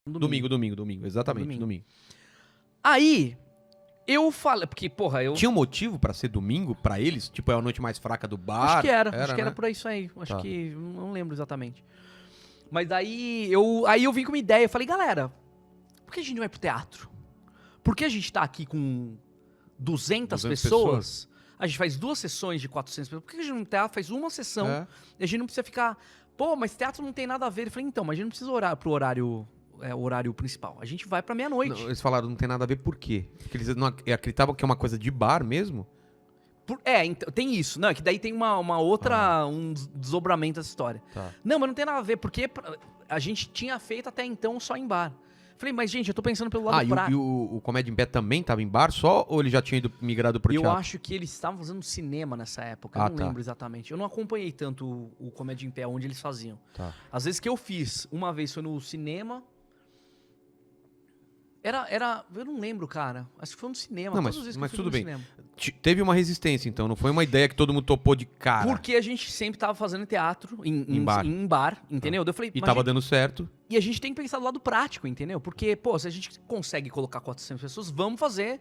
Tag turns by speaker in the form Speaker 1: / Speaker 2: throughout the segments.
Speaker 1: Domingo, exatamente, domingo.
Speaker 2: Aí, eu falei, porque, porra, eu...
Speaker 1: Tinha um motivo pra ser domingo pra eles? Tipo, é a noite mais fraca do bar?
Speaker 2: Acho que era
Speaker 1: né?
Speaker 2: por isso aí. Acho
Speaker 1: Tá.
Speaker 2: que, não lembro exatamente. Mas aí eu vim com uma ideia, eu falei, galera, por que a gente não vai pro teatro? Por que a gente tá aqui com 200 pessoas? A gente faz 2 sessões de 400 pessoas. Por que a gente no teatro faz uma sessão e a gente não precisa ficar... Pô, mas teatro não tem nada a ver. Eu falei, então, mas a gente não precisa orar pro horário principal. A gente vai pra meia-noite.
Speaker 1: Eles falaram, não tem nada a ver por quê? Porque eles não acreditavam que é uma coisa de bar mesmo?
Speaker 2: Então, tem isso. Não, é que daí tem uma outra, um desdobramento dessa história.
Speaker 1: Tá.
Speaker 2: Não, mas não tem nada a ver, porque a gente tinha feito até então só em bar. Falei, mas gente, eu tô pensando pelo lado prático.
Speaker 1: E o Comédia em Pé também tava em bar só, ou ele já tinha migrado pro teatro?
Speaker 2: Eu acho que eles estavam fazendo cinema nessa época, eu não lembro exatamente. Eu não acompanhei tanto o Comédia em Pé, onde eles faziam.
Speaker 1: Tá.
Speaker 2: Às vezes que eu fiz, uma vez foi no cinema... Eu não lembro, cara. Acho que foi no cinema.
Speaker 1: Não, mas tudo bem. Teve uma resistência, então. Não foi uma ideia que todo mundo topou de cara.
Speaker 2: Porque a gente sempre tava fazendo teatro em bar, entendeu?
Speaker 1: Tá.
Speaker 2: Eu falei,
Speaker 1: e tava dando certo.
Speaker 2: E a gente tem que pensar do lado prático, entendeu? Porque, pô, se a gente consegue colocar 400 pessoas, vamos fazer.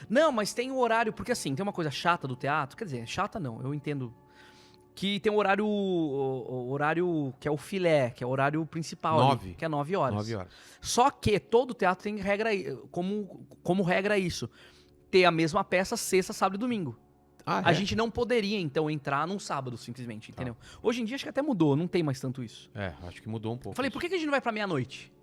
Speaker 2: Não, mas tem o horário... Porque, assim, tem uma coisa chata do teatro. Quer dizer, chata não, eu entendo... Que tem o horário que é o filé, que é o horário principal.
Speaker 1: 9.
Speaker 2: Ali, que é 9 horas.
Speaker 1: 9 horas.
Speaker 2: Só que todo teatro tem regra, como regra isso. Ter a mesma peça sexta, sábado e domingo. A gente não poderia, então, entrar num sábado, simplesmente, entendeu? Hoje em dia, acho que até mudou, não tem mais tanto isso.
Speaker 1: Acho que mudou um pouco.
Speaker 2: Falei, por que a gente não vai pra meia-noite?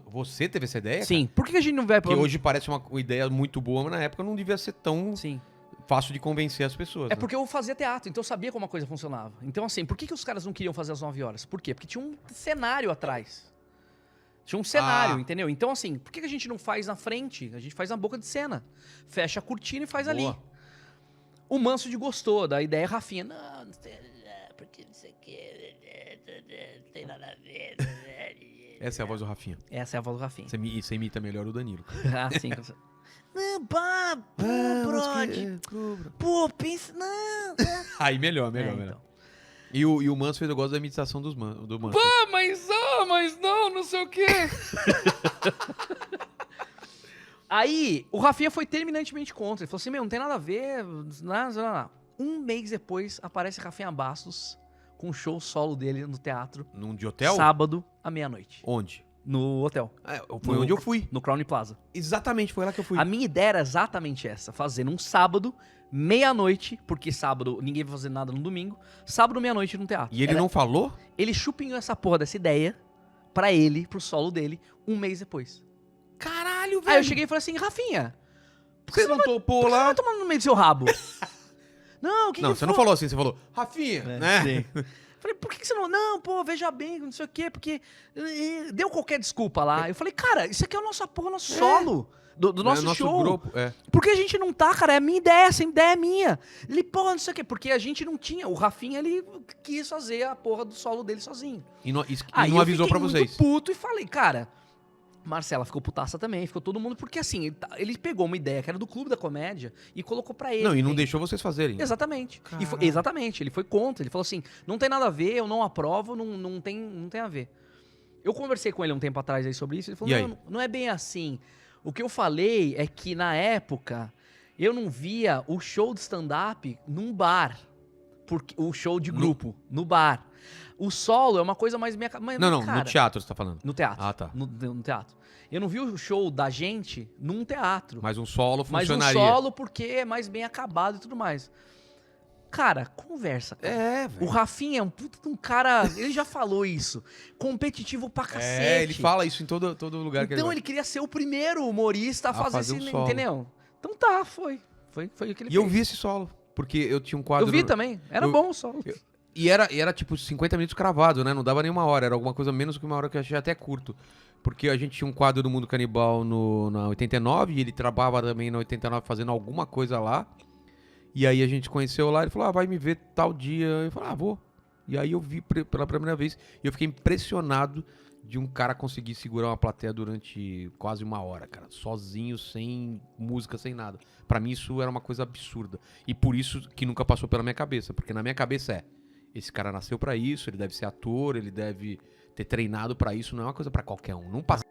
Speaker 1: Você teve essa ideia?
Speaker 2: Sim, por que a gente não vai pra...
Speaker 1: Porque hoje parece uma ideia muito boa, mas na época não devia ser tão...
Speaker 2: Sim.
Speaker 1: Fácil de convencer as pessoas.
Speaker 2: É porque eu fazia teatro, então eu sabia como a coisa funcionava. Então, assim, por que os caras não queriam fazer às 9 horas? Por quê? Porque tinha um cenário atrás. Tinha um cenário, entendeu? Então, assim, por que a gente não faz na frente? A gente faz na boca de cena. Fecha a cortina e faz ali. O Mansfield gostou da ideia, Rafinha. Não sei, porque não sei o que. Não tem nada a ver.
Speaker 1: Essa é a voz do Rafinha.
Speaker 2: Essa é a voz do Rafinha.
Speaker 1: Você imita melhor o Danilo.
Speaker 2: Sim. Não, brother. Pô, pensa... Não.
Speaker 1: Aí, melhor.
Speaker 2: Então.
Speaker 1: E o Mansfield, eu gosto da imitação do Mansfield.
Speaker 2: Pô, mas não sei o quê. Aí, o Rafinha foi terminantemente contra. Ele falou assim, não tem nada a ver. Não. Um mês depois, aparece Rafinha Bastos com um show solo dele no teatro.
Speaker 1: Num de hotel?
Speaker 2: Sábado, à meia-noite.
Speaker 1: Onde?
Speaker 2: No hotel.
Speaker 1: Foi onde eu fui.
Speaker 2: No Crown Plaza.
Speaker 1: Exatamente, foi lá que eu fui.
Speaker 2: A minha ideia era exatamente essa. Fazer num sábado, meia-noite, porque sábado ninguém vai fazer nada no domingo. Sábado, meia-noite no teatro.
Speaker 1: E ele não falou?
Speaker 2: Ele chupinhou essa porra dessa ideia pra ele, pro solo dele, um mês depois.
Speaker 1: Caralho, velho.
Speaker 2: Aí eu cheguei e falei assim, Rafinha,
Speaker 1: por que você não topou lá?
Speaker 2: Você não tomando no meio do seu rabo? Não,
Speaker 1: você não falou assim, você falou, Rafinha, né?
Speaker 2: Sim. Falei, por que você não... Não, pô, veja bem, não sei o quê, porque... Deu qualquer desculpa lá. Eu falei, cara, isso aqui é o nosso solo do nosso show.
Speaker 1: Grupo,
Speaker 2: Por que a gente não tá, cara? É a minha ideia, essa ideia é minha. Ele, pô, não sei o quê, porque a gente não tinha... O Rafinha, ele quis fazer a porra do solo dele sozinho.
Speaker 1: E não avisou pra vocês.
Speaker 2: Eu fiquei muito puto e falei, cara... Marcela ficou putaça também, ficou todo mundo... Porque assim, ele pegou uma ideia que era do Clube da Comédia e colocou pra ele.
Speaker 1: Não, e não deixou vocês fazerem.
Speaker 2: Exatamente. Exatamente, ele foi contra. Ele falou assim, não tem nada a ver, eu não aprovo, não tem a ver. Eu conversei com ele um tempo atrás aí sobre isso, ele falou, não é bem assim. O que eu falei é que na época, eu não via o show de stand-up num bar. O show de grupo, no bar. O solo é uma coisa mais... cara,
Speaker 1: no teatro você tá falando.
Speaker 2: No teatro.
Speaker 1: Ah, tá.
Speaker 2: No teatro. Eu não vi o show da gente num teatro.
Speaker 1: Mas um solo funcionaria.
Speaker 2: Mas um solo porque é mais bem acabado e tudo mais. Cara, conversa. Cara.
Speaker 1: Velho.
Speaker 2: O Rafinha é um puta de um cara... Ele já falou isso. Competitivo pra cacete.
Speaker 1: Ele fala isso em todo lugar que ele vai.
Speaker 2: Então ele queria ser o primeiro humorista a fazer esse...
Speaker 1: solo.
Speaker 2: Entendeu? Então tá, foi. Foi o que ele fez.
Speaker 1: E eu vi esse solo. Porque eu tinha um quadro...
Speaker 2: Eu vi também. Era bom o solo.
Speaker 1: E era tipo 50 minutos cravado, né? Não dava nem uma hora. Era alguma coisa menos que uma hora, que eu achei até curto. Porque a gente tinha um quadro do Mundo Canibal na 89 e ele trabalhava também na 89 fazendo alguma coisa lá. E aí a gente conheceu lá, ele falou, vai me ver tal dia. Eu falei, vou. E aí eu vi pela primeira vez e eu fiquei impressionado de um cara conseguir segurar uma plateia durante quase uma hora, cara. Sozinho, sem música, sem nada. Pra mim isso era uma coisa absurda. E por isso que nunca passou pela minha cabeça. Porque na minha cabeça esse cara nasceu pra isso, ele deve ser ator, ele deve ter treinado pra isso, não é uma coisa pra qualquer um. Não passa